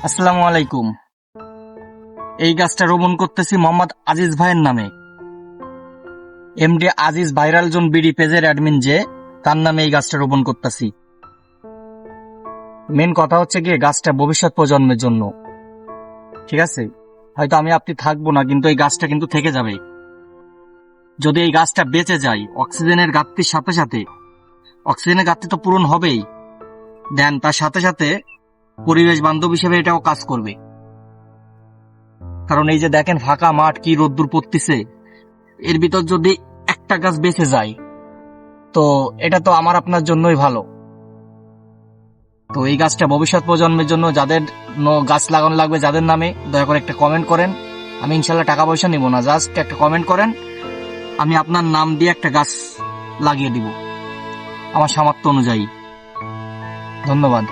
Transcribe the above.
আসসালামু আলাইকুম। এই গাছটা রোপণ করতেছি মোহাম্মদ আজিজ ভাইয়ের নামে। MD Aziz viral zone BD পেজের অ্যাডমিন, যে তার নামে এই গাছটা রোপণ করতেছি। মেন কথা হচ্ছে গিয়ে গাছটা ভবিষ্যৎ প্রজন্মের জন্য, ঠিক আছে? হয়তো আপনি থাকবো না, কিন্তু এই গাছটা কিন্তু থেকে যাবে। যদি এই গাছটা বেঁচে যায়, অক্সিজেনের ঘাটতির সাথে সাথে, অক্সিজেনের ঘাটতি তো পূরণ হবেই, দেন তার সাথে সাথে পরিবেশ বান্ধব হিসেবে এটাও কাজ করবে। কারণ এই যে দেখেন ফাঁকা মাঠ, কি রোদ্দুর পড়তেছে, এর ভিতর যদি একটা গাছ বেঁচে যায়, তো এটা তো আমার আপনার জন্যই ভালো। তো এই গাছটা ভবিষ্যৎ প্রজন্মের জন্য, যাদের গাছ লাগানো লাগবে যাদের নামে, দয়া করে একটা কমেন্ট করেন। আমি ইনশাল্লাহ টাকা পয়সা নিব না, জাস্ট একটা কমেন্ট করেন, আমি আপনার নাম দিয়ে একটা গাছ লাগিয়ে দিব আমার সামর্থ্য অনুযায়ী। ধন্যবাদ।